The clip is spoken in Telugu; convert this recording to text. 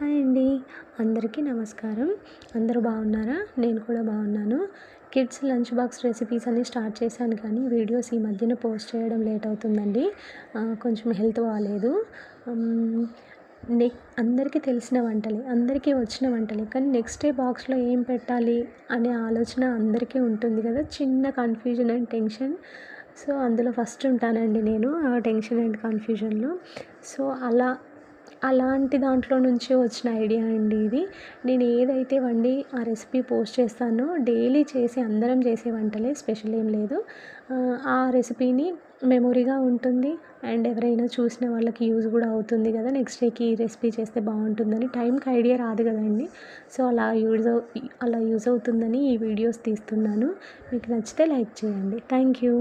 హాయ్ అండి. అందరికీ నమస్కారం. అందరూ బాగున్నారా? నేను కూడా బాగున్నాను. కిడ్స్ లంచ్ బాక్స్ రెసిపీస్ అని స్టార్ట్ చేశాను కానీ వీడియోస్ ఈ మధ్యన పోస్ట్ చేయడం లేట్ అవుతుందండి. కొంచెం హెల్త్ బాలేదు. హ్మ్. అందరికీ తెలిసిన వంటలే, అందరికీ వచ్చిన వంటలే. కానీ నెక్స్ట్ డే బాక్స్‌లో ఏం పెట్టాలి అనే ఆలోచన అందరికీ ఉంటుంది కదా! చిన్న కన్‌ఫ్యూజన్ అండ్ టెన్షన్. సో, అందులో ఫస్ట్ ఉంటానండి నేను. ఆ టెన్షన్ అండ్ కన్‌ఫ్యూజన్‌లో. సో, అలాంటి దాంట్లో నుంచి వచ్చిన ఐడియా అండి ఇది. నేను ఏదైతే వండి ఆ రెసిపీ పోస్ట్ చేస్తానో డైలీ చేసే అందరం చేసే వంటలే, స్పెషల్ ఏం లేదు. ఆ రెసిపీని మెమొరీగా ఉంటుంది అండ్ ఎవరైనా చూసిన వాళ్ళకి యూజ్ కూడా అవుతుంది కదా! నెక్స్ట్ డేకి ఈ రెసిపీ చేస్తే బాగుంటుందని. టైంకి ఐడియా రాదు కదండీ! సో, అలా యూజ్ అవుతుందని ఈ వీడియోస్ తీస్తున్నాను. మీకు నచ్చితే లైక్ చేయండి. Thank you.